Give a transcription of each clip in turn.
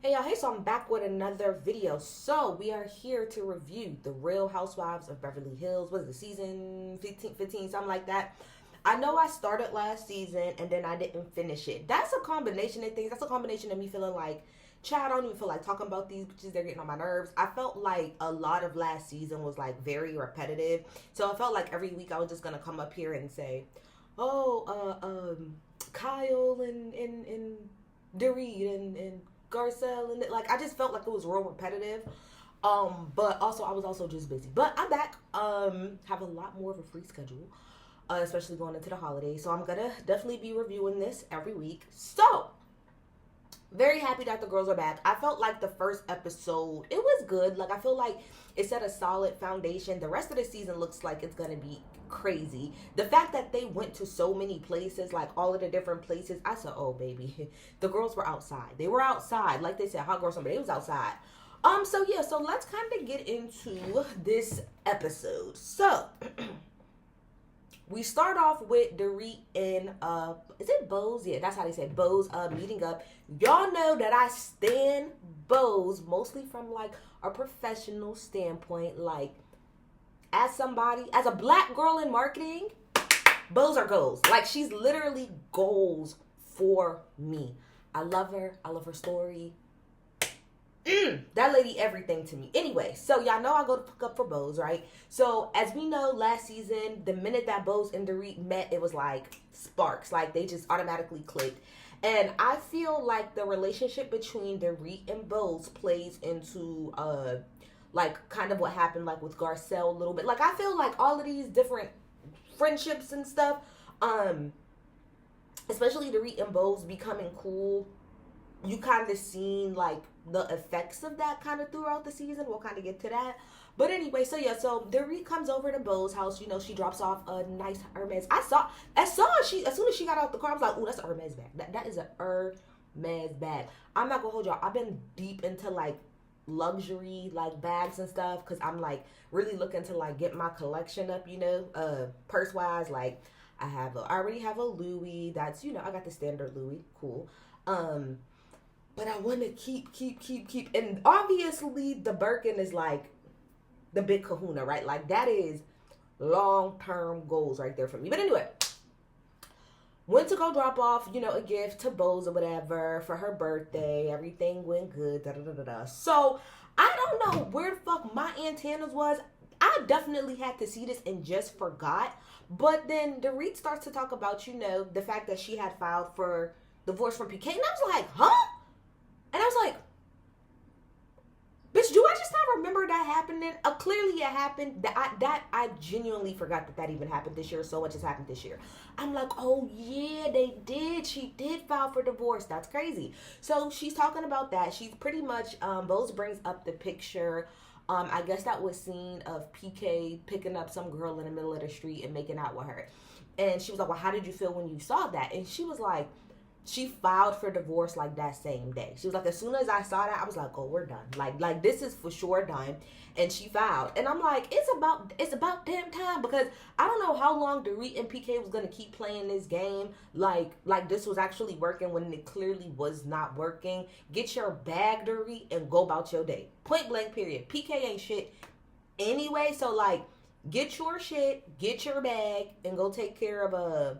Hey y'all, hey, so I'm back with another video. So we are here to review The Real Housewives of Beverly Hills. What is it, season 15, something like that? I know I started last season and then I didn't finish it. That's a combination of things. That's a combination of me feeling like, child, I don't even feel like talking about these bitches. They're getting on my nerves. I felt like a lot of last season was like very repetitive. So I felt like every week I was just gonna come up here and say, Kyle and Dorit and Garcelle and like I just felt like it was real repetitive. But also I was also just busy. But I'm back. Have a lot more of a free schedule, especially going into the holidays. So I'm gonna definitely be reviewing this every week. So very happy that the girls are back. I felt like the first episode, it was good. Like I feel like it set a solid foundation. The rest of the season looks like it's gonna be crazy. The fact that they went to so many places, like all of the different places, I said, oh baby, the girls were outside. They were outside. Like they said, hot girl summer, they was outside. So yeah, so let's kind of get into this episode. So we start off with Dorit and is it Bose? Yeah, that's how they said Bose meeting up. Y'all know that I stan Bose mostly from like a professional standpoint, like as somebody, as a black girl in marketing, Bose are goals. Like she's literally goals for me. I love her. I love her story. That lady everything to me. Anyway, so y'all know I go to pick up for Bose, right? So as we know, last season, the minute that Bose and Dorit met, it was like sparks. Like they just automatically clicked. And I feel like the relationship between Dorit and Bose plays into like kind of what happened like with Garcelle a little bit. Like I feel like all of these different friendships and stuff, especially Dorit and Bose becoming cool, you kind of seen like the effects of that kind of throughout the season. We'll kind of get to that. But anyway, so yeah, so Dorit comes over to Bo's house. You know, she drops off a nice Hermes. I saw as soon as she got out the car, I was like, "Ooh, that's a Hermes bag. That is a Hermes bag." I'm not gonna hold y'all. I've been deep into like luxury like bags and stuff because I'm like really looking to like get my collection up. You know, purse wise, like I already have a Louis. That's, you know, I got the standard Louis. Cool. But I want to keep. And obviously the Birkin is like the big kahuna, right? Like that is long-term goals right there for me. But anyway, went to go drop off, you know, a gift to Bose or whatever for her birthday. Everything went good. Da, da, da, da, da. So I don't know where the fuck my antennas was. I definitely had to see this and just forgot. But then Dorit starts to talk about, you know, the fact that she had filed for divorce from PK. And I was like, huh? And I was like, bitch, do I just not remember that happening? Clearly it happened. I genuinely forgot that even happened this year. So much has happened this year. I'm like, oh yeah, they did. She did file for divorce. That's crazy. So she's talking about that. She's pretty much, Bose brings up the picture. I guess that was seen of PK picking up some girl in the middle of the street and making out with her. And she was like, well, how did you feel when you saw that? And she was like, she filed for divorce like that same day. She was like, as soon as I saw that, I was like, oh, we're done. Like this is for sure done. And she filed. And I'm like, it's about damn time, because I don't know how long Dorit and PK was gonna keep playing this game. Like this was actually working when it clearly was not working. Get your bag, Dorit, and go about your day. Point blank period. PK ain't shit anyway. So like, get your shit, get your bag, and go take care of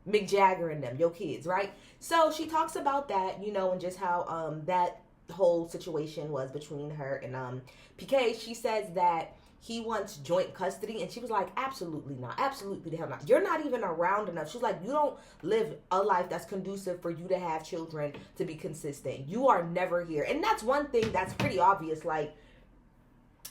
Mick Jagger and them, your kids, right? So she talks about that, you know, and just how that whole situation was between her and PK. She says that he wants joint custody, and she was like, absolutely not, absolutely the hell not. You're not even around enough. She's like, you don't live a life that's conducive for you to have children to be consistent. You are never here. And that's one thing that's pretty obvious. Like,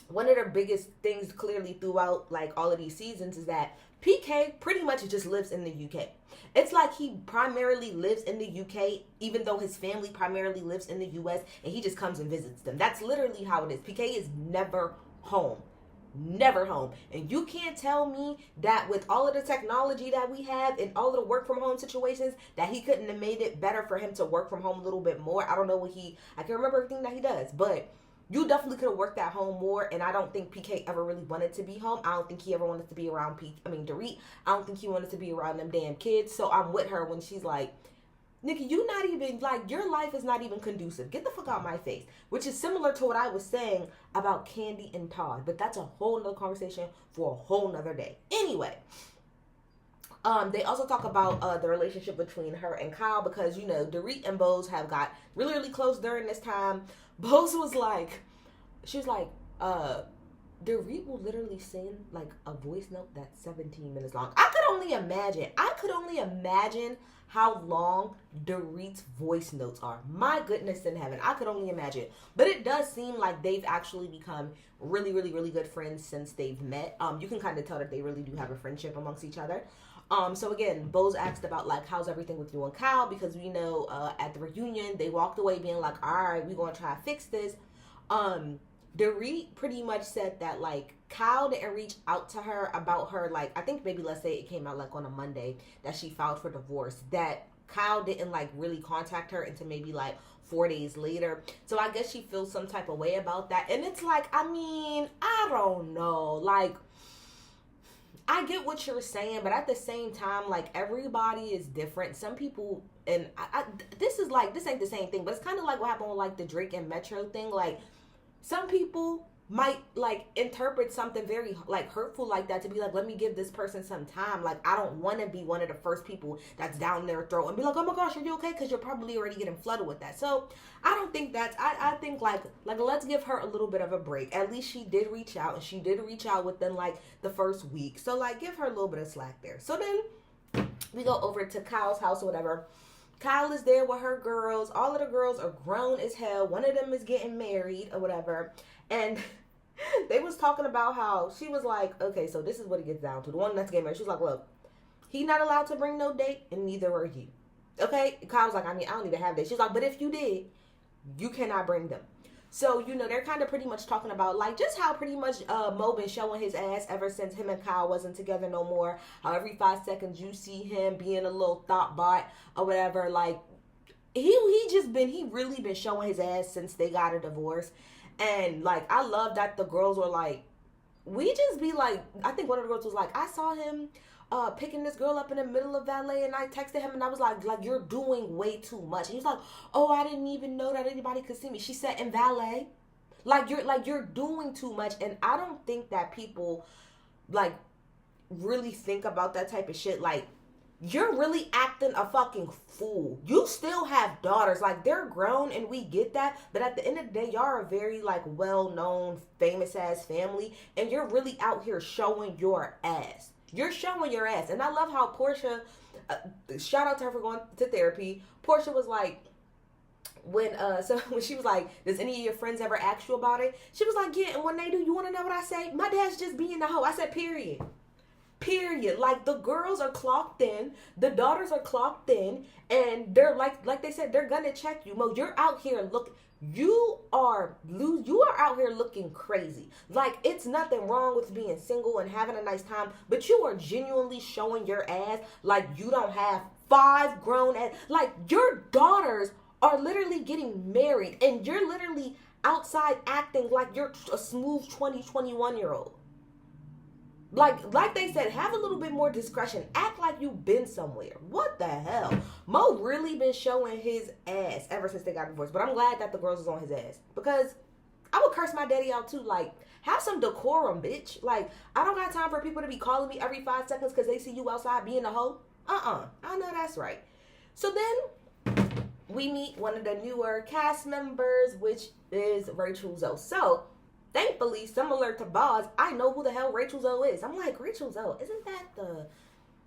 one of the biggest things clearly throughout like all of these seasons is that PK pretty much just lives in the UK. It's like he primarily lives in the UK, even though his family primarily lives in the US, and he just comes and visits them. That's literally how it is. PK is never home. Never home. And you can't tell me that with all of the technology that we have and all of the work from home situations that he couldn't have made it better for him to work from home a little bit more. I don't know I can't remember everything that he does, but you definitely could have worked at home more, and I don't think PK ever really wanted to be home. I don't think he ever wanted to be around Dorit. I don't think he wanted to be around them damn kids. So I'm with her when she's like, Nikki, you not even, like, your life is not even conducive. Get the fuck out my face. Which is similar to what I was saying about Candy and Todd. But that's a whole nother conversation for a whole nother day. Anyway, they also talk about the relationship between her and Kyle because, you know, Dorit and Bose have got really, really close during this time. Bose was like, she was like, Dorit will literally send like a voice note that's 17 minutes long. I could only imagine how long Dorit's voice notes are. My goodness in heaven. I could only imagine. But it does seem like they've actually become really, really, really good friends since they've met. You can kind of tell that they really do have a friendship amongst each other. So again, Bose asked about like, how's everything with you and Kyle? Because we know at the reunion, they walked away being like, all right, we're going to try to fix this. Dorit pretty much said that like Kyle didn't reach out to her about her, like, I think maybe let's say it came out like on a Monday that she filed for divorce, that Kyle didn't like really contact her until maybe like 4 days later. So I guess she feels some type of way about that. And it's like, I mean, I don't know, like, I get what you're saying, but at the same time, like, everybody is different. Some people, and this is like, this ain't the same thing, but it's kind of like what happened with like the Drake and Metro thing. Like, some people might like interpret something very like hurtful like that to be like, let me give this person some time. Like, I don't want to be one of the first people that's down their throat and be like, oh my gosh, are you okay? Because you're probably already getting flooded with that. So I don't think that's, I think like let's give her a little bit of a break. At least she did reach out, and she did reach out within like the first week. So like, give her a little bit of slack there. So then we go over to Kyle's house or whatever. Kyle is there with her girls. All of the girls are grown as hell. One of them is getting married or whatever. And they was talking about how she was like, okay, so this is what it gets down to. The one that's getting married, she's like, look, he's not allowed to bring no date, and neither are you. Okay? Kyle's like, I mean, I don't even have dates. She's like, but if you did, you cannot bring them. So, you know, they're kind of pretty much talking about, like, just how pretty much Mo been showing his ass ever since him and Kyle wasn't together no more. How every 5 seconds you see him being a little thought bot or whatever. Like, he really been showing his ass since they got a divorce. And, like, I love that the girls were like, we just be like, I think one of the girls was like, I saw him picking this girl up in the middle of valet, and I texted him and I was like, you're doing way too much. And he's like, oh, I didn't even know that anybody could see me. She said, in valet, you're doing too much. And I don't think that people like really think about that type of shit. Like, you're really acting a fucking fool. You still have daughters. Like, they're grown and we get that. But at the end of the day, y'all are a very, like, well-known, famous-ass family. And you're really out here showing your ass. You're showing your ass. And I love how Portia, shout out to her for going to therapy. Portia was like, when she was like, does any of your friends ever ask you about it? She was like, yeah, and when they do, you want to know what I say? My dad's just being the hoe. I said, period. Period. Like, the girls are clocked in, the daughters are clocked in, and they're like they said, they're gonna check you. Mo, you're out here you are out here looking crazy. Like, it's nothing wrong with being single and having a nice time, but you are genuinely showing your ass like you don't have 5 grown ass. Like, your daughters are literally getting married, and you're literally outside acting like you're a smooth 21-year-old. Like they said, have a little bit more discretion. Act like you've been somewhere. What the hell? Mo really been showing his ass ever since they got divorced. But I'm glad that the girls is on his ass. Because I would curse my daddy out too. Like, have some decorum, bitch. Like, I don't got time for people to be calling me every 5 seconds because they see you outside being a hoe. I know that's right. So then we meet one of the newer cast members, which is Rachel Zoe. So thankfully, similar to Boz, I know who the hell Rachel Zoe is. I'm like, Rachel Zoe, isn't that the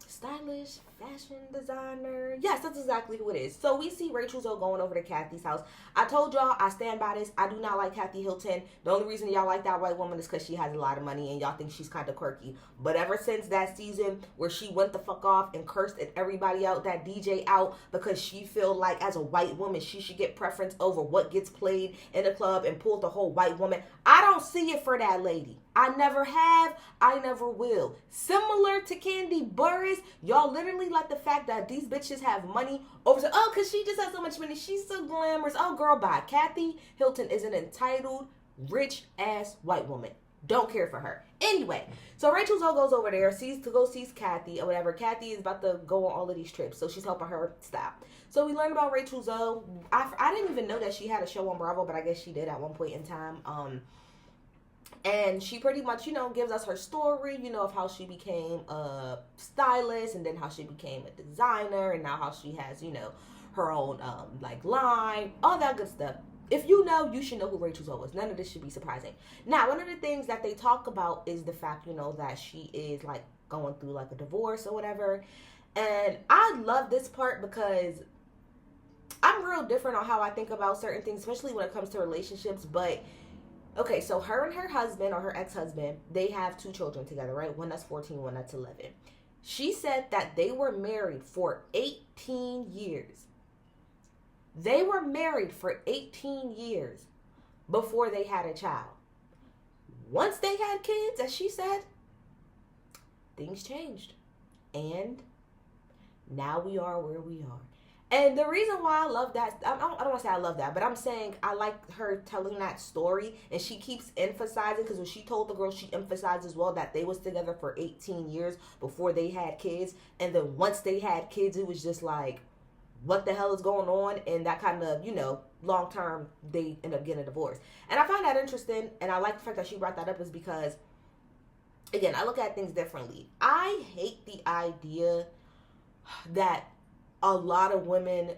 stylish fashion designer? Yes, that's exactly who it is. So we see Rachel Zoe going over to Kathy's house. I told y'all, I stand by this. I do not like Kathy Hilton. The only reason y'all like that white woman is because she has a lot of money and y'all think she's kind of quirky. But ever since that season where she went the fuck off and cursed at everybody out, that DJ out, because she feel like as a white woman, she should get preference over what gets played in the club and pulled the whole white woman. I don't see it for that lady. I never have. I never will. Similar to Candy Burris, y'all literally like the fact that these bitches have money over. Oh, because she just has so much money. She's so glamorous. Oh, girl, bye. Kathy Hilton is an entitled, rich-ass white woman. Don't care for her. Anyway, so Rachel Zoe goes over there, sees Kathy or whatever. Kathy is about to go on all of these trips, so she's helping her stop. So we learn about Rachel Zoe. I didn't even know that she had a show on Bravo, but I guess she did at one point in time. And she pretty much, gives us her story, of how she became a stylist, and then how she became a designer, and now how she has, her own, line, all that good stuff. If you know, you should know who Rachel Zoe is. None of this should be surprising. Now, one of the things that they talk about is the fact, that she is, going through, a divorce or whatever. And I love this part because I'm real different on how I think about certain things, especially when it comes to relationships. But, okay, so her and her husband, or her ex-husband, they have 2 children together, right? One that's 14, one that's 11. She said that they were married for 18 years. They were married for 18 years before they had a child. Once they had kids, as she said, things changed. And now we are where we are. And the reason why I love that, I don't want to say I love that, but I'm saying I like her telling that story, and she keeps emphasizing, because when she told the girl, she emphasized as well that they was together for 18 years before they had kids, and then once they had kids, it was just like, what the hell is going on? And that kind of, long term, they end up getting a divorce. And I find that interesting, and I like the fact that she brought that up, is because, again, I look at things differently. I hate the idea that a lot of women,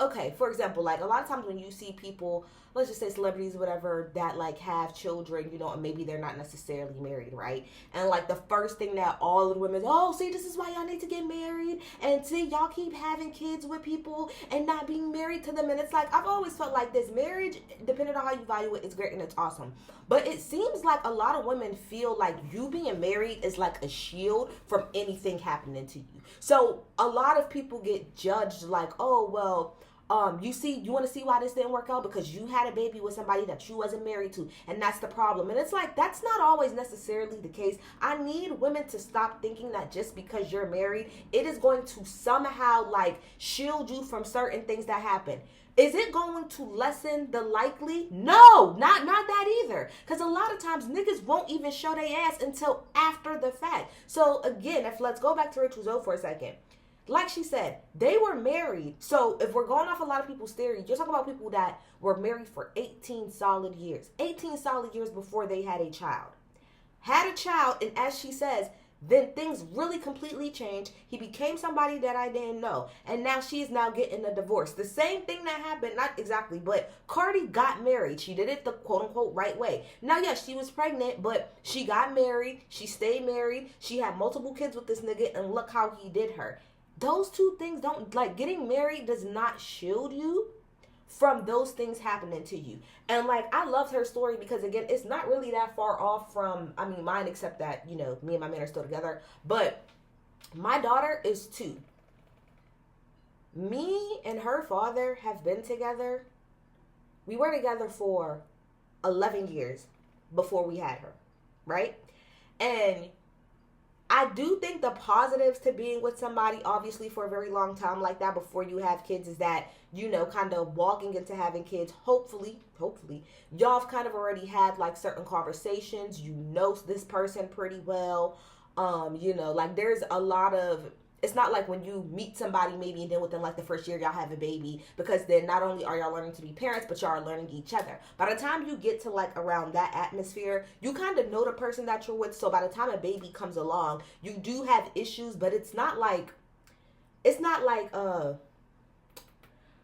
okay, for example, a lot of times when you see people, let's just say celebrities or whatever, that have children, and maybe they're not necessarily married, right? And the first thing that all of the women, see, this is why y'all need to get married, and see, y'all keep having kids with people and not being married to them. And it's I've always felt like this marriage, depending on how you value it, it's great and it's awesome. But it seems like a lot of women feel like you being married is a shield from anything happening to you. So a lot of people get judged oh, well, you want to see why this didn't work out? Because you had a baby with somebody that you wasn't married to, and that's the problem. And it's that's not always necessarily the case. I need women to stop thinking that just because you're married, it is going to somehow shield you from certain things that happen. Is it going to lessen the likely? No, not that either. Because a lot of times niggas won't even show their ass until after the fact. So again, let's go back to Rachel Zoe for a second. Like she said, they were married. So if we're going off a lot of people's theory, you're talking about people that were married for 18 solid years. 18 solid years before they had a child. Had a child, and as she says, then things really completely changed. He became somebody that I didn't know. And now she's now getting a divorce. The same thing that happened, not exactly, but Cardi got married. She did it the quote-unquote right way. Now, yes, she was pregnant, but she got married. She stayed married. She had multiple kids with this nigga, and look how he did her. Those two things don't, getting married does not shield you from those things happening to you. And I loved her story because, again, it's not really that far off from, mine, except that, me and my man are still together. But my daughter is 2. Me and her father have been together. We were together for 11 years before we had her, right? And I do think the positives to being with somebody, obviously, for a very long time like that before you have kids, is that, kind of walking into having kids, hopefully, y'all have kind of already had, certain conversations. You know this person pretty well. There's a lot of, it's not like when you meet somebody maybe and then within the first year y'all have a baby, because then not only are y'all learning to be parents, but y'all are learning each other. By the time you get to around that atmosphere, you kind of know the person that you're with. So by the time a baby comes along, you do have issues, but it's not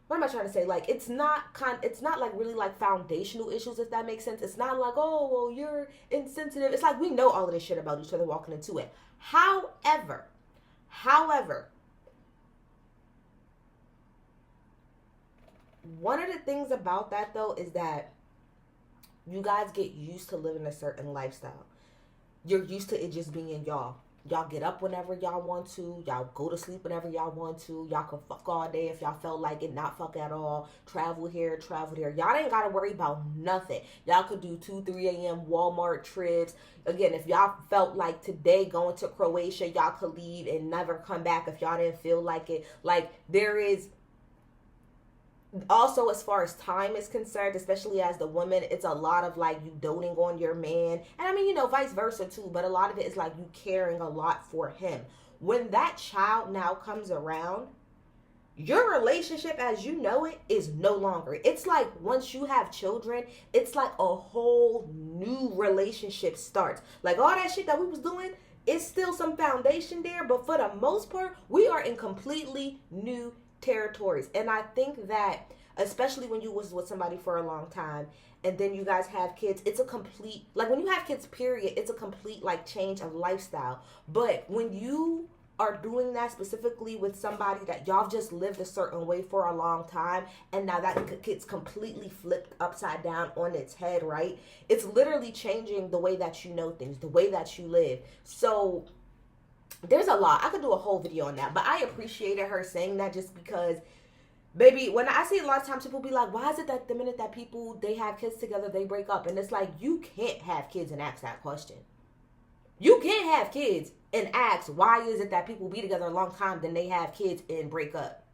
what am I trying to say? It's not really foundational issues, if that makes sense. It's not oh, well, you're insensitive. It's we know all of this shit about each other walking into it. However, one of the things about that, though, is that you guys get used to living a certain lifestyle. You're used to it just being y'all. Y'all get up whenever y'all want to. Y'all go to sleep whenever y'all want to. Y'all can fuck all day if y'all felt like it, not fuck at all. Travel here, travel there. Y'all ain't got to worry about nothing. Y'all could do 2, 3 a.m. Walmart trips. Again, if y'all felt like today going to Croatia, y'all could leave and never come back if y'all didn't feel like it. There is also, as far as time is concerned, especially as the woman, it's a lot of like you doting on your man. And I mean, you know, vice versa too, but a lot of it is like you caring a lot for him. When that child now comes around, your relationship as you know it is no longer. It's like once you have children, it's like a whole new relationship starts. Like all that shit that we was doing, it's still some foundation there, but for the most part, we are in completely new territories. And I think that especially when you was with somebody for a long time and then you guys have kids, it's a complete, like when you have kids period, it's a complete like change of lifestyle. But when you are doing that specifically with somebody that y'all just lived a certain way for a long time, and now that gets completely flipped upside down on its head, right? It's literally changing the way that you know things, the way that you live. So there's a lot. I could do a whole video on that, but I appreciated her saying that just because, baby, when I see a lot of times people be like, why is it that the minute that people, they have kids together, they break up? And it's like, you can't have kids and ask that question. You can't have kids and ask, why is it that people be together a long time, then they have kids and break up?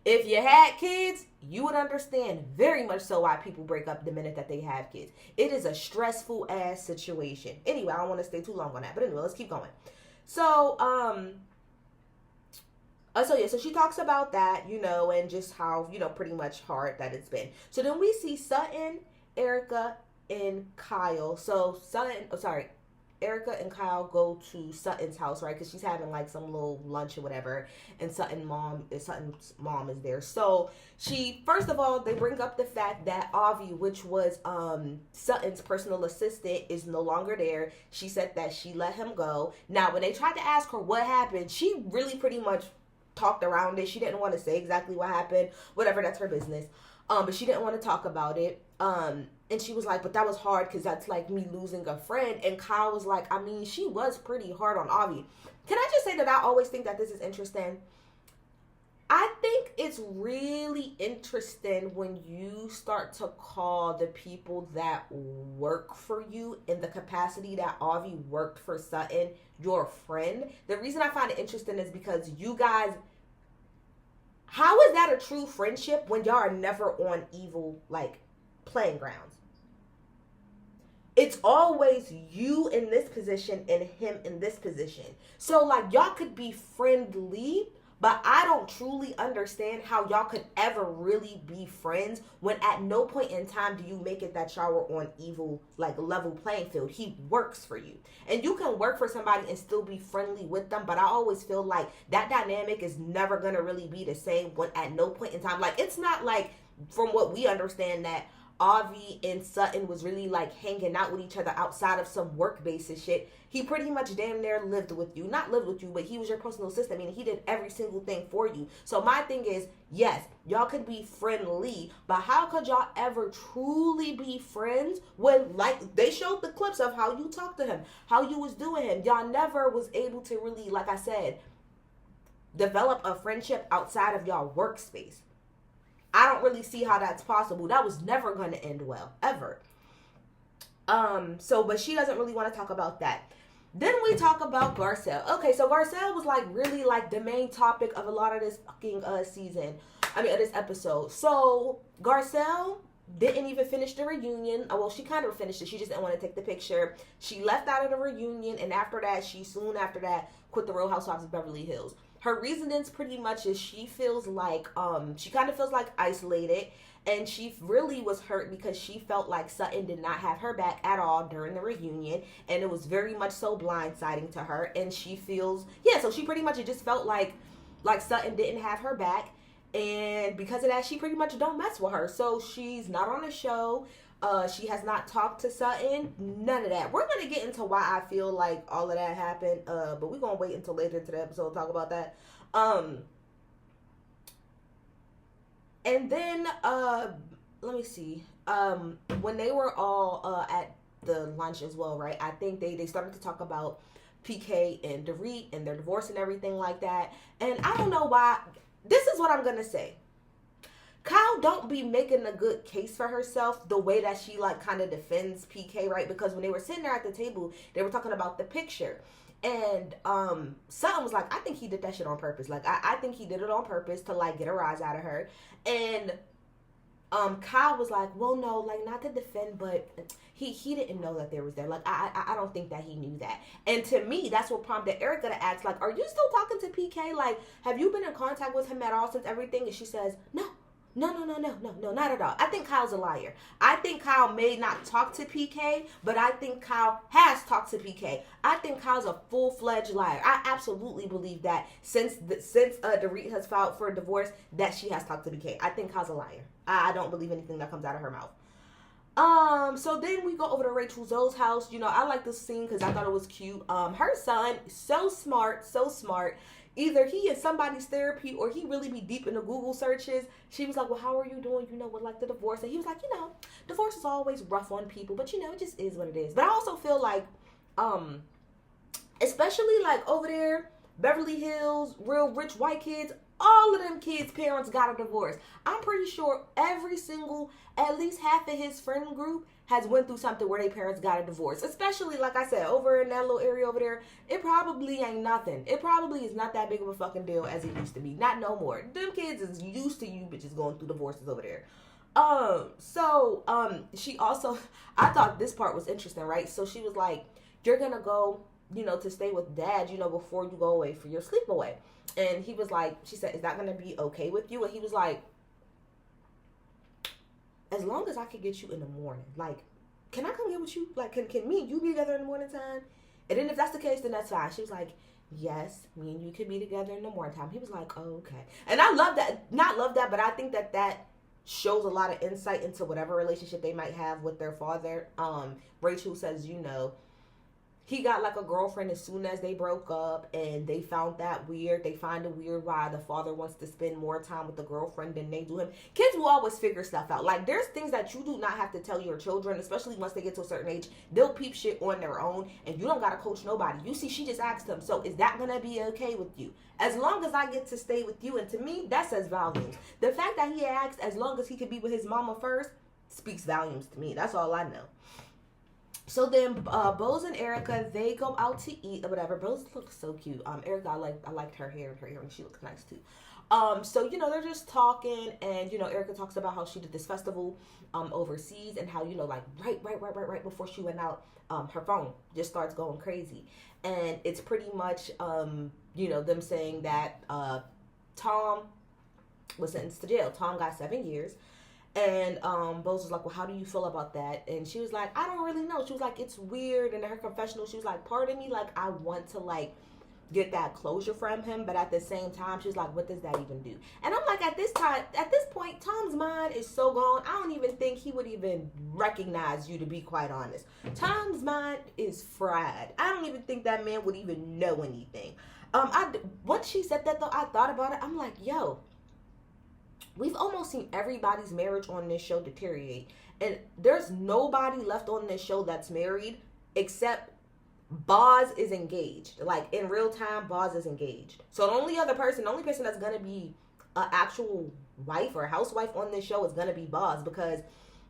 If you had kids, you would understand very much so why people break up the minute that they have kids. It is a stressful ass situation. Anyway, I don't want to stay too long on that. But anyway, let's keep going. So, so she talks about that, you know, and just how, you know, pretty much hard that it's been. So then we see Suttton, Erica, and Kyle. So Erica and Kyle go to Suttton's house, right? Because she's having like some little lunch or whatever, and Sutton's mom is there. So first of all, they bring up the fact that Avi, which was Sutton's personal assistant, is no longer there. She said that she let him go. Now, when they tried to ask her what happened, she really pretty much talked around it. She didn't want to say exactly what happened. Whatever, that's her business. But she didn't want to talk about it. And she was like, but that was hard because that's like me losing a friend. And Kyle was like, I mean, she was pretty hard on Avi. Can I just say that I always think that this is interesting? I think it's really interesting when you start to call the people that work for you in the capacity that Avi worked for Suttton your friend. The reason I find it interesting is because you guys, how is that a true friendship when y'all are never on evil, like, playing grounds? It's always you in this position and him in this position. So, like, y'all could be friendly, but I don't truly understand how y'all could ever really be friends when at no point in time do you make it that y'all were on evil, like, level playing field. He works for you. And you can work for somebody and still be friendly with them, but I always feel like that dynamic is never going to really be the same when at no point in time. Like, it's not like, from what we understand, that Avi and Suttton was really like hanging out with each other outside of some work basis shit. He pretty much damn near lived with you. Not lived with you, but he was your personal assistant. I mean, he did every single thing for you. So my thing is, yes, y'all could be friendly, but how could y'all ever truly be friends when, like, they showed the clips of how you talked to him, how you was doing him. Y'all never was able to really, like I said, develop a friendship outside of y'all workspace. I don't really see how that's possible. That was never going to end well, ever. But she doesn't really want to talk about that. Then we talk about Garcelle. Okay, so Garcelle was like really like the main topic of a lot of this fucking this episode. So Garcelle didn't even finish the reunion. Well, she kind of finished it. She just didn't want to take the picture. She left out of the reunion, and soon after that, quit the Real Housewives of Beverly Hills. Her reasonings pretty much is she feels like, she kind of feels like isolated, and she really was hurt because she felt like Suttton did not have her back at all during the reunion, and it was very much so blindsiding to her, and she feels, so she pretty much, it just felt like Suttton didn't have her back, and because of that, she pretty much don't mess with her, so she's not on the show. She has not talked to Suttton. None of that. We're going to get into why I feel like all of that happened. But we're going to wait until later into the episode to talk about that. And then, let me see. When they were all at the lunch as well, right? I think they started to talk about PK and Dorit and their divorce and everything like that. And I don't know why. This is what I'm going to say. Kyle don't be making a good case for herself the way that she like kind of defends PK, right? Because when they were sitting there at the table, they were talking about the picture. And Suttton was like, I think he did that shit on purpose. Like, I think he did it on purpose to like get a rise out of her. And Kyle was like, well, no, like, not to defend, but he didn't know that there was there. Like, I don't think that he knew that. And to me, that's what prompted Erica to ask, like, are you still talking to PK? Like, have you been in contact with him at all since everything? And she says, no, not at all. I think Kyle's a liar. I think Kyle may not talk to PK, but I think Kyle has talked to PK. I think Kyle's a full-fledged liar. I absolutely believe that since Dorit has filed for a divorce, that she has talked to PK. I think Kyle's a liar. I don't believe anything that comes out of her mouth. So then we go over to Rachel Zoe's house. You know, I like this scene because I thought it was cute. Her son, so smart. Either he is somebody's therapy or he really be deep in the Google searches. She was like, well, how are you doing, you know, with like the divorce? And he was like, you know, divorce is always rough on people, but you know, it just is what it is. But I also feel like, especially like over there, Beverly Hills, real rich white kids, all of them kids' parents got a divorce. I'm pretty sure every single, at least half of his friend group has went through something where their parents got a divorce. Especially, like I said, over in that little area over there, it probably ain't nothing. It probably is not that big of a fucking deal as it used to be. Not no more. Them kids is used to you bitches going through divorces over there. She also, I thought this part was interesting, right? So she was like, you're gonna go, you know, to stay with dad, you know, before you go away for your sleepaway. And he was like, she said, is that gonna be okay with you? And he was like, as long as I can get you in the morning. Like, can I come get with you? Like, can me and you be together in the morning time? And then if that's the case, then that's fine. She was like, yes, me and you could be together in the morning time. He was like, oh, okay. And I love that. Not love that, but I think that shows a lot of insight into whatever relationship they might have with their father. Rachel says, you know, he got like a girlfriend as soon as they broke up, and they found that weird. They find it weird why the father wants to spend more time with the girlfriend than they do him. Kids will always figure stuff out. Like, there's things that you do not have to tell your children, especially once they get to a certain age. They'll peep shit on their own, and you don't gotta coach nobody. You see, she just asked him, so is that gonna be okay with you? As long as I get to stay with you, and to me, that says volumes. The fact that he asked as long as he could be with his mama first speaks volumes to me. That's all I know. So then, Bose and Erica, they go out to eat or whatever. Bose looks so cute. Erica, I liked her hair and her earrings. She looks nice too. So, you know, they're just talking, and, you know, Erica talks about how she did this festival, overseas, and how, you know, like, right before she went out, her phone just starts going crazy. And it's pretty much, you know, them saying that, Tom was sentenced to jail. Tom got 7 years. And Bose was like, well, how do you feel about that? And she was like, I don't really know. She was like, it's weird. And in her confessional, she was like, part of me, like, I want to, like, get that closure from him. But at the same time, she's like, what does that even do? And I'm like, at this point, Tom's mind is so gone. I don't even think he would even recognize you, to be quite honest. Tom's mind is fried. I don't even think that man would even know anything. Once she said that, though, I thought about it. I'm like, yo, we've almost seen everybody's marriage on this show deteriorate. And there's nobody left on this show that's married except Boz is engaged. Like, in real time, Boz is engaged. So the only person that's going to be an actual wife or housewife on this show is going to be Boz, because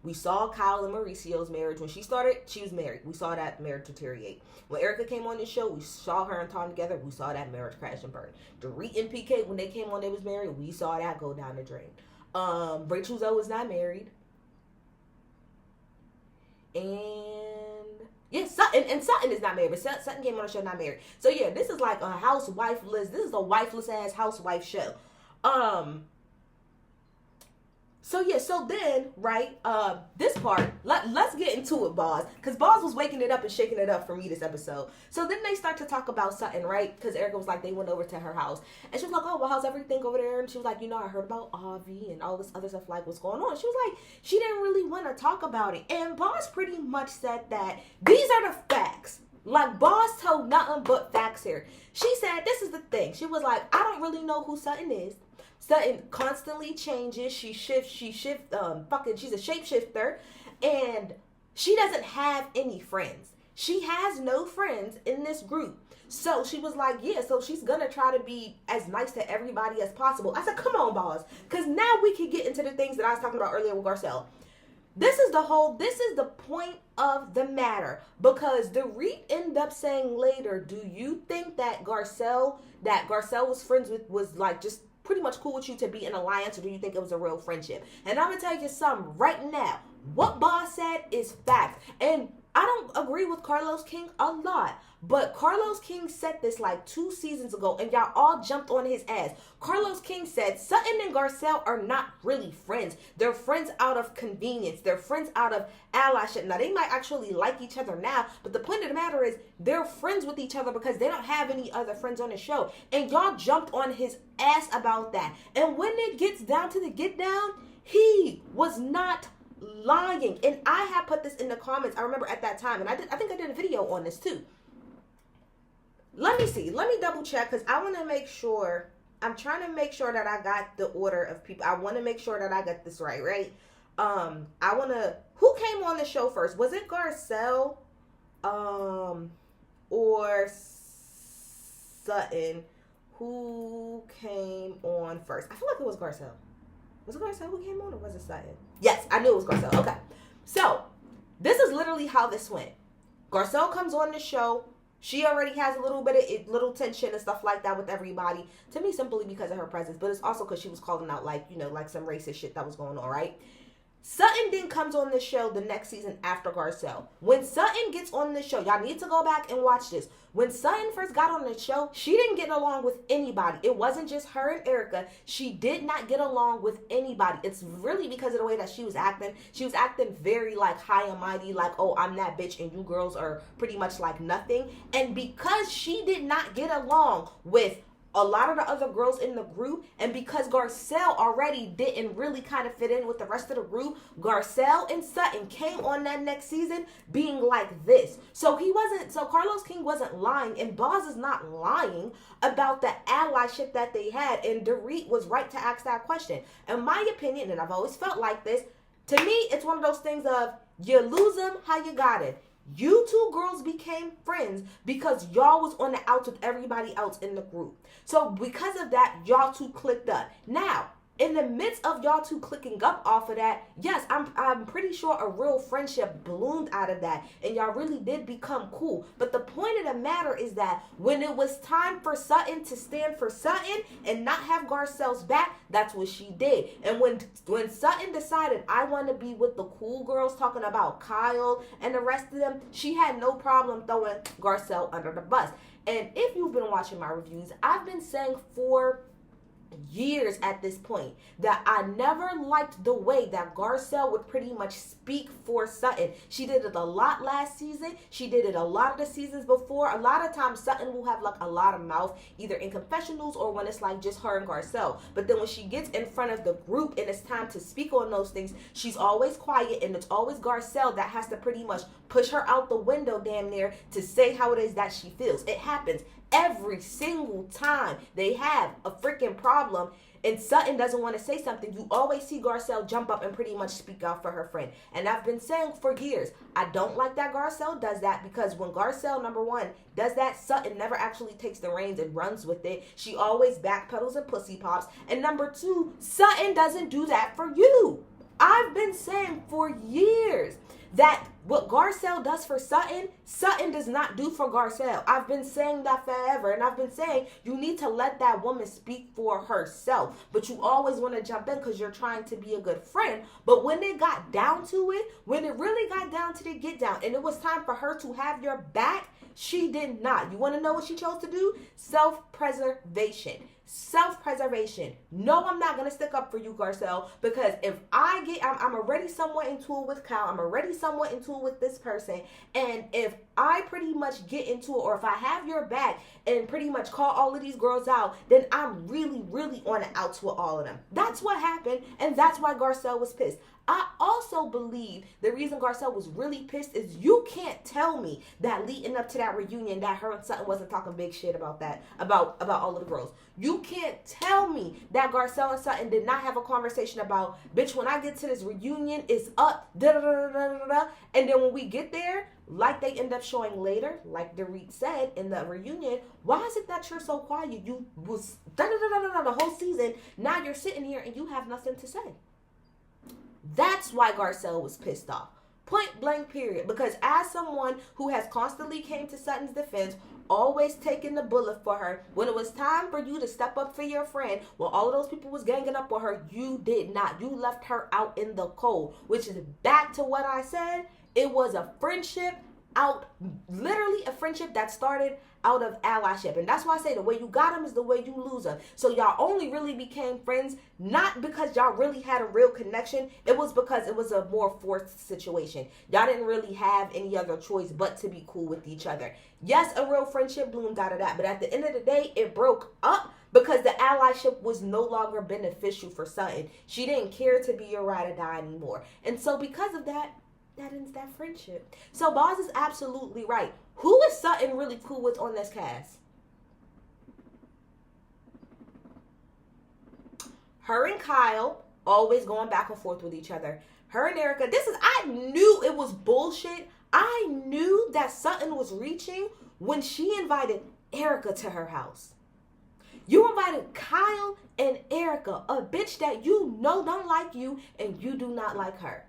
we saw Kyle and Mauricio's marriage. When she started, she was married. We saw that marriage deteriorate. When Erica came on this show, we saw her and Tom together. We saw that marriage crash and burn. Dorit and PK, when they came on, they was married. We saw that go down the drain. Rachel Zoe is not married. And yeah, Suttton is not married. But Suttton came on the show not married. So yeah, this is like a housewifeless. This is a wifeless ass housewife show. So then, right, this part, let's get into it, Boz. Because Boz was waking it up and shaking it up for me this episode. So then they start to talk about Suttton, right? Because Erica was like, they went over to her house. And she was like, oh, well, how's everything over there? And she was like, you know, I heard about Avi and all this other stuff, like, what's going on? She was like, she didn't really want to talk about it. And Boz pretty much said that these are the facts. Like, Boz told nothing but facts here. She said, this is the thing. She was like, I don't really know who Suttton is. Suttton constantly changes. She's a shapeshifter, and she doesn't have any friends. She has no friends in this group. So she was like, yeah, so she's gonna try to be as nice to everybody as possible. I said, come on, Boz, because now we can get into the things that I was talking about earlier with Garcelle. This is the point of the matter, because Dorit ended up saying later, do you think that Garcelle was friends with, was like just pretty much cool with you to be in an alliance, or do you think it was a real friendship? And I'm going to tell you something right now. What Boss said is fact. And I don't agree with Carlos King a lot, but Carlos King said this like 2 seasons ago, and y'all all jumped on his ass. Carlos King said Suttton and Garcelle are not really friends. They're friends out of convenience. They're friends out of allyship. Now, they might actually like each other now, but the point of the matter is they're friends with each other because they don't have any other friends on the show. And y'all jumped on his ass about that. And when it gets down to the get down, he was not lying. And I had put this in the comments, I remember at that time, and I think I did a video on this too. Let me see. Let me double check, because I want to make sure. I'm trying to make sure that I got the order of people. I want to make sure that I got this right? I want to, who came on the show first? Was it Garcelle or Suttton? Who came on first? I feel like it was Garcelle. Was it Garcelle who came on, or was it Suttton? Yes, I knew it was Garcelle. Okay. So, this is literally how this went. Garcelle comes on the show. She already has a little bit of little tension and stuff like that with everybody. To me, simply because of her presence. But it's also because she was calling out, like, you know, like some racist shit that was going on, right? Suttton then comes on the show the next season after Garcelle. When Suttton gets on the show, y'all need to go back and watch this. When Suttton first got on the show, she didn't get along with anybody. It wasn't just her and Erica. She did not get along with anybody. It's really because of the way that she was acting. She was acting very like high and mighty, like, oh, I'm that bitch and you girls are pretty much like nothing. And because she did not get along with a lot of the other girls in the group, and because Garcelle already didn't really kind of fit in with the rest of the group, Garcelle and Suttton came on that next season being like this. So Carlos King wasn't lying, and Boz is not lying about the allyship that they had, and Dorit was right to ask that question. In my opinion, and I've always felt like this, to me, it's one of those things of, you lose them how you got it. You two girls became friends because y'all was on the outs with everybody else in the group. So because of that, y'all two clicked up. Now, in the midst of y'all two clicking up off of that, yes, I'm pretty sure a real friendship bloomed out of that, and y'all really did become cool. But the point of the matter is that when it was time for Suttton to stand for Suttton and not have Garcelle's back, that's what she did. And when Suttton decided, I want to be with the cool girls, talking about Kyle and the rest of them, she had no problem throwing Garcelle under the bus. And if you've been watching my reviews, I've been saying for years at this point that I never liked the way that Garcelle would pretty much speak for Suttton. She did it a lot last season. She did it a lot of the seasons before. A lot of times Suttton will have like a lot of mouth, either in confessionals or when it's like just her and Garcelle. But then when she gets in front of the group and it's time to speak on those things, she's always quiet, and it's always Garcelle that has to pretty much push her out the window damn near to say how it is that she feels. It happens every single time they have a freaking problem and Suttton doesn't want to say something. You always see Garcelle jump up and pretty much speak out for her friend. And I've been saying for years, I don't like that Garcelle does that, because when Garcelle, number one, does that, Suttton never actually takes the reins and runs with it. She always backpedals and pussy pops. And number two, Suttton doesn't do that for you. I've been saying for years that what Garcelle does for Suttton, Suttton does not do for Garcelle. I've been saying that forever, and I've been saying you need to let that woman speak for herself. But you always want to jump in because you're trying to be a good friend. But when it got down to it, when it really got down to the get down, and it was time for her to have your back, she did not. You want to know what she chose to do? Self-preservation. Self-preservation. No, I'm not going to stick up for you, Garcelle, because if I'm already somewhat into it with Kyle, I'm already somewhat into it with this person, and if I pretty much get into it, or if I have your back and pretty much call all of these girls out, then I'm really, really on the outs with all of them. That's what happened, and that's why Garcelle was pissed. I also believe the reason Garcelle was really pissed is you can't tell me that leading up to that reunion that her and Suttton wasn't talking big shit about that, about all of the girls. You can't tell me that Garcelle and Suttton did not have a conversation about, bitch, when I get to this reunion, it's up, da-da-da-da-da-da-da. And then when we get there, like they end up showing later, like Dorit said in the reunion, why is it that you're so quiet? You was da-da-da-da-da-da the whole season. Now you're sitting here and you have nothing to say. That's why Garcelle was pissed off. Point blank period. Because as someone who has constantly came to Sutton's defense, always taking the bullet for her, when it was time for you to step up for your friend, when all of those people was ganging up on her, you did not. You left her out in the cold, which is back to what I said. It was a friendship literally a friendship that started out of allyship. And that's why I say the way you got them is the way you lose them. So y'all only really became friends, not because y'all really had a real connection. It was because it was a more forced situation. Y'all didn't really have any other choice but to be cool with each other. Yes, a real friendship bloomed out of that. But at the end of the day, it broke up because the allyship was no longer beneficial for Suttton. She didn't care to be your ride or die anymore. And so because of that, that ends that friendship. So Boz is absolutely right. Who is Suttton really cool with on this cast? Her and Kyle always going back and forth with each other. Her and Erica. I knew it was bullshit. I knew that Suttton was reaching when she invited Erica to her house. You invited Kyle and Erica, a bitch that you know don't like you and you do not like her.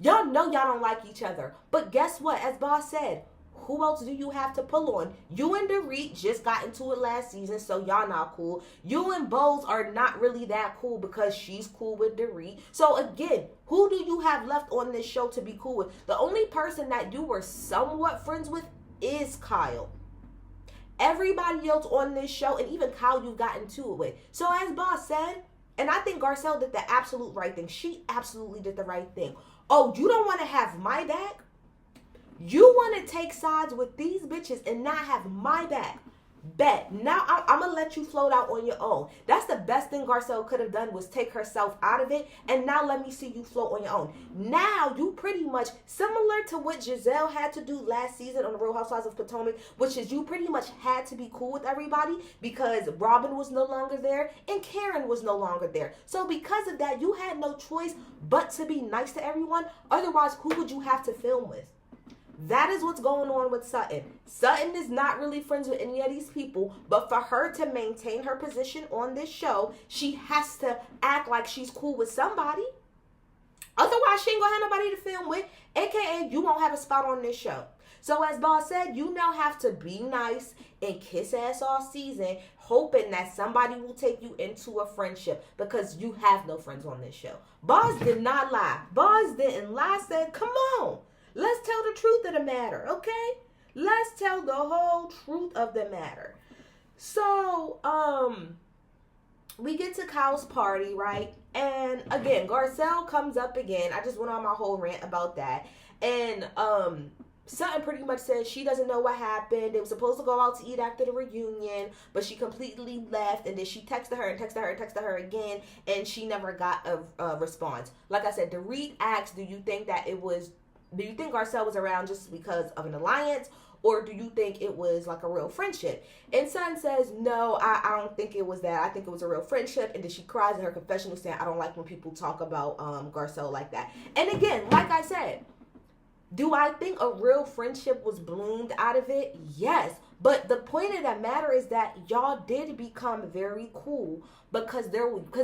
Y'all know y'all don't like each other. But guess what? As Boss said, who else do you have to pull on? You and Dorit just got into it last season, so y'all not cool. You and Bose are not really that cool because she's cool with Dorit. So again, who do you have left on this show to be cool with? The only person that you were somewhat friends with is Kyle. Everybody else on this show, and even Kyle, you got into it with. So as Boss said, and I think Garcelle did the absolute right thing. She absolutely did the right thing. Oh, you don't want to have my back? You want to take sides with these bitches and not have my back? Bet. Now I'm going to let you float out on your own. That's the best thing Garcelle could have done, was take herself out of it. And now let me see you float on your own. Now you pretty much, similar to what Gizelle had to do last season on the Real Housewives of Potomac, which is you pretty much had to be cool with everybody because Robyn was no longer there and Karen was no longer there. So because of that, you had no choice but to be nice to everyone. Otherwise, who would you have to film with? That is what's going on with Suttton. Suttton is not really friends with any of these people, but for her to maintain her position on this show, she has to act like she's cool with somebody. Otherwise, she ain't gonna have nobody to film with, aka you won't have a spot on this show. So as Boss said, you now have to be nice and kiss ass all season, hoping that somebody will take you into a friendship because you have no friends on this show. Boss did not lie. Boss didn't lie, said, come on. Let's tell the truth of the matter, okay? Let's tell the whole truth of the matter. So, we get to Kyle's party, right? And again, Garcelle comes up again. I just went on my whole rant about that. And Suttton pretty much said she doesn't know what happened. They were supposed to go out to eat after the reunion, but she completely left. And then she texted her again, and she never got a response. Like I said, Dorit asked, do you think Garcelle was around just because of an alliance, or do you think it was like a real friendship? And Suttton says, no, I don't think it was that. I think it was a real friendship. And then she cries in her confessional saying, I don't like when people talk about Garcelle like that. And again, like I said, do I think a real friendship was bloomed out of it? Yes. But the point of that matter is that y'all did become very cool because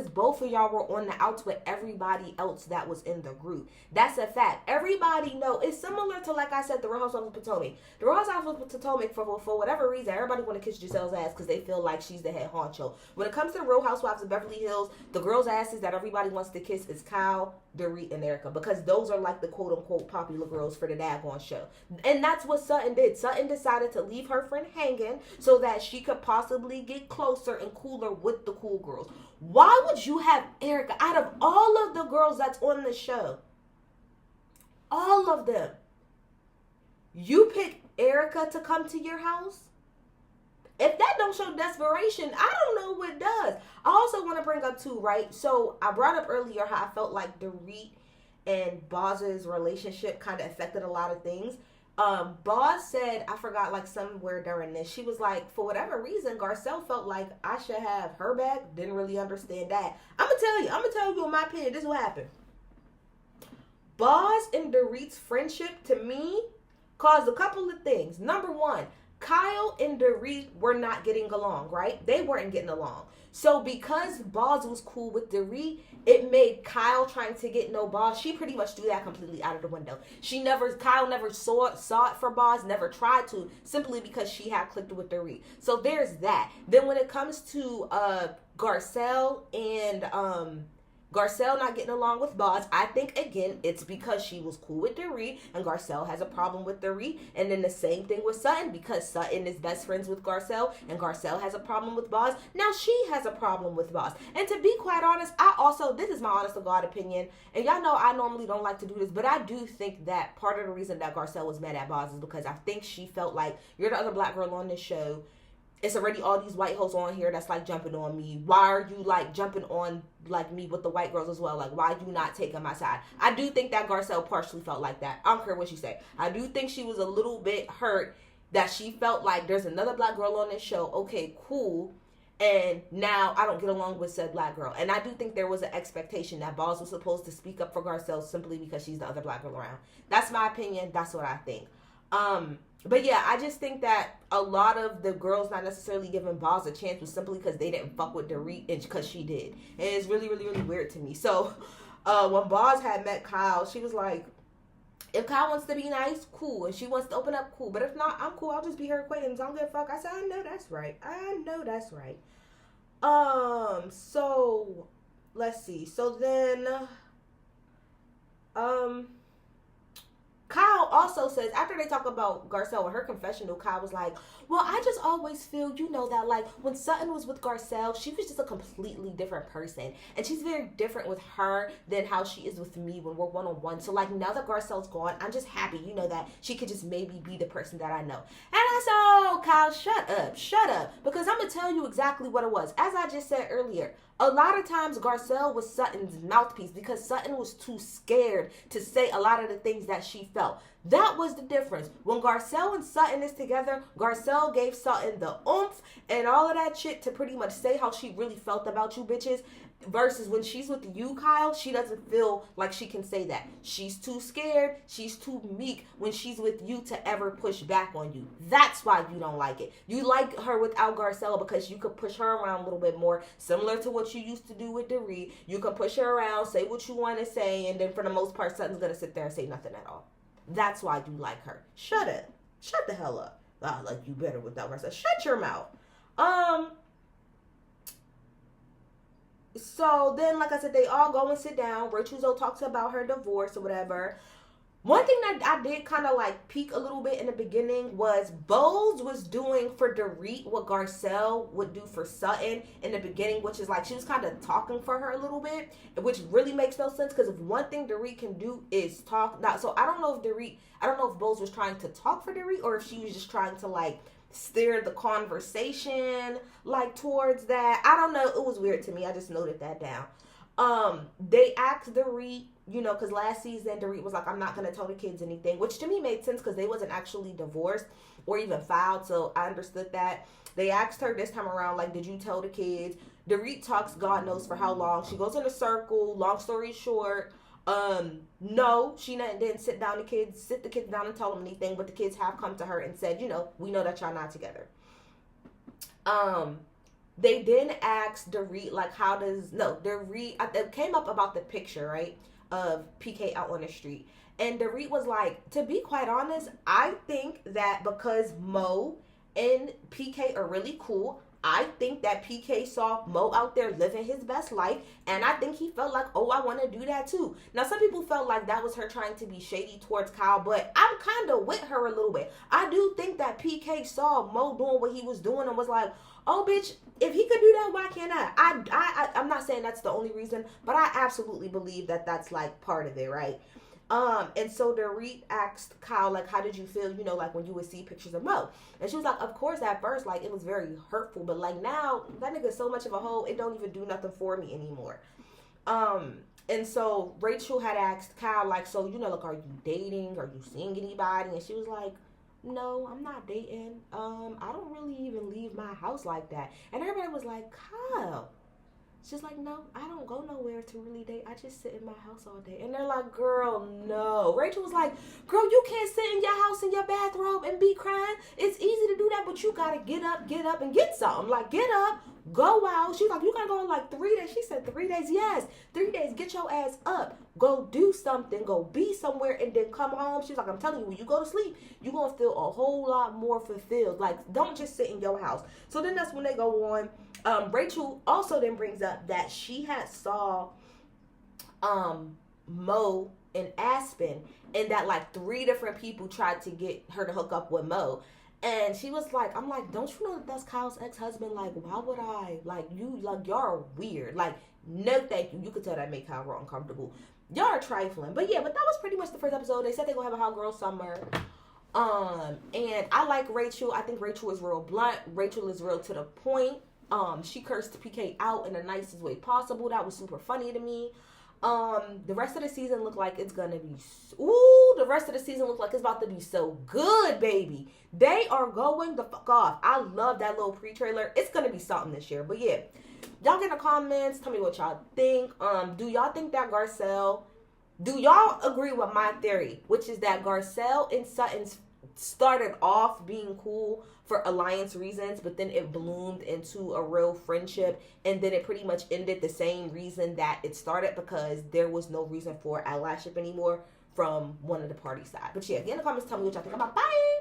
both of y'all were on the outs with everybody else that was in the group. That's a fact. Everybody know. It's similar to, like I said, the Real Housewives of Potomac. The Real Housewives of Potomac, for whatever reason, everybody want to kiss Gizelle's ass because they feel like she's the head honcho. When it comes to the Real Housewives of Beverly Hills, the girls' asses that everybody wants to kiss is Kyle, Dorit, and Erica, because those are like the quote-unquote popular girls for the daggone show. And that's what Suttton did. Suttton decided to leave her friend hanging so that she could possibly get closer and cooler with the cool girls. Why would you have Erica out of all of the girls that's on the show? All of them. You pick Erica to come to your house? If that don't show desperation, I don't know what does. I also want to bring up too, right? So I brought up earlier how I felt like Dorit and Boz's relationship kind of affected a lot of things. Boz said, I forgot, like somewhere during this, she was like, for whatever reason, Garcelle felt like I should have her back. Didn't really understand that. I'm gonna tell you in my opinion, this is what happened. Boz and Dorit's friendship, to me, caused a couple of things. Number one, Kyle and Dorit were not getting along, right? They weren't getting along. So because Boz was cool with Dorit, it made Kyle trying to get no Boz. She pretty much threw that completely out of the window. Kyle never saw it for Boz, never tried to, simply because she had clicked with Dorit. So there's that. Then when it comes to Garcelle and Garcelle not getting along with Boz, I think, again, it's because she was cool with Dorit, and Garcelle has a problem with Dorit. And then the same thing with Suttton, because Suttton is best friends with Garcelle, and Garcelle has a problem with Boz. Now she has a problem with Boz. And to be quite honest, this is my honest to God opinion, and y'all know I normally don't like to do this, but I do think that part of the reason that Garcelle was mad at Boz is because I think she felt like, you're the other black girl on this show. It's already all these white hoes on here that's like jumping on me. Why are you like jumping on like me with the white girls as well? Like, why you not taking my side? I do think that Garcelle partially felt like that. I don't care what you say. I do think she was a little bit hurt that she felt like there's another black girl on this show. Okay, cool. And now I don't get along with said black girl. And I do think there was an expectation that Boz was supposed to speak up for Garcelle simply because she's the other black girl around. That's my opinion. That's what I think. But yeah, I just think that a lot of the girls not necessarily giving Boz a chance was simply because they didn't fuck with Dorit, and because she did. And it's really, really, really weird to me. So, when Boz had met Kyle, she was like, if Kyle wants to be nice, cool. And she wants to open up, cool. But if not, I'm cool. I'll just be her acquaintance. I don't give a fuck. I said, I know that's right. I know that's right. So, let's see. So then, Kyle also says, after they talk about Garcelle and her confessional, Kyle was like, well, I just always feel, that like when Suttton was with Garcelle, she was just a completely different person. And she's very different with her than how she is with me when we're one-on-one. So like now that Garcelle's gone, I'm just happy, that she could just maybe be the person that I know. And I said, oh, Kyle, shut up. Because I'm going to tell you exactly what it was. As I just said earlier, a lot of times Garcelle was Sutton's mouthpiece because Suttton was too scared to say a lot of the things that she felt. That was the difference. When Garcelle and Suttton is together, Garcelle gave Suttton the oomph and all of that shit to pretty much say how she really felt about you bitches. Versus when she's with you, Kyle, she doesn't feel like she can say that. She's too scared. She's too meek when she's with you to ever push back on you. That's why you don't like it. You like her without Garcelle because you could push her around a little bit more, similar to what you used to do with Dorit. You can push her around, say what you want to say, and then for the most part, Sutton's going to sit there and say nothing at all. That's why you like her. Shut it. Shut the hell up. Like you better without Garcelle. Shut your mouth. So then, like I said, they all go and sit down. Rachel talks about her divorce or whatever. One thing that I did kind of like peek a little bit in the beginning was Bose was doing for Dorit what Garcelle would do for Suttton in the beginning, which is like she was kind of talking for her a little bit, which really makes no sense because if one thing Dorit can do is talk. So I don't know if Bose was trying to talk for Dorit or if she was just trying to like steer the conversation like towards that. I don't know. It was weird to me. I just noted that down. They asked Dorit, because last season Dorit was like, I'm not going to tell the kids anything, which to me made sense because they wasn't actually divorced or even filed, so I understood that. They asked her this time around, like, did you tell the kids? Dorit talks God knows for how long. She goes in a circle. Long story short, no, she didn't sit the kids down and tell them anything, but the kids have come to her and said, we know that y'all not together. They then asked Dorit, like, it came up about the picture, right, of PK out on the street. And Dorit was like, to be quite honest, I think that because Mo and PK are really cool, I think that PK saw Mo out there living his best life, and I think he felt like, oh, I want to do that too. Now, some people felt like that was her trying to be shady towards Kyle, but I'm kind of with her a little bit. I do think that PK saw Mo doing what he was doing and was like, oh, bitch, if he could do that, why can't I? I'm not saying that's the only reason, but I absolutely believe that that's like part of it, right? And so Dorit asked Kyle, like, how did you feel, like when you would see pictures of Mo? And she was like, of course, at first, like, it was very hurtful, but like now, that nigga's so much of a hoe, it don't even do nothing for me anymore. And so Rachel had asked Kyle, like, so, like, are you dating? Are you seeing anybody? And she was like, no, I'm not dating. I don't really even leave my house like that. And everybody was like, Kyle, She's like, no, I don't go nowhere to really date. I just sit in my house all day. And they're like, girl, no. Rachel was like, girl, you can't sit in your house in your bathrobe and be crying. It's easy to do that, but you got to get up and get something. Like, get up, go out. She's like, you got to go in like 3 days. She said 3 days. Yes, 3 days. Get your ass up. Go do something. Go be somewhere and then come home. She's like, I'm telling you, when you go to sleep, you're going to feel a whole lot more fulfilled. Like, don't just sit in your house. So then that's when they go on. Rachel also then brings up that she had saw Mo in Aspen, and that like 3 different people tried to get her to hook up with Mo. And she was like, I'm like, don't you know that that's Kyle's ex-husband? Like, why would I? Like, y'all are weird. Like, no thank you. You could tell that made Kyle real uncomfortable. Y'all are trifling. But yeah, but that was pretty much the first episode. They said they're going to have a hot girl summer. And I like Rachel. I think Rachel is real blunt. Rachel is real to the point. She cursed PK out in the nicest way possible. That was super funny to me. The rest of the season looked like it's gonna be, the rest of the season looked like it's about to be so good, baby. They are going the fuck off. I love that little pre-trailer. It's gonna be something this year. But yeah, y'all get in the comments. Tell me what y'all think. Do y'all think that Garcelle, do y'all agree with my theory, which is that Garcelle and Suttton started off being cool for alliance reasons, but then it bloomed into a real friendship, and then it pretty much ended the same reason that it started, because there was no reason for allyship anymore from one of the party side. But yeah, get in the comments, tell me what y'all think about. Bye!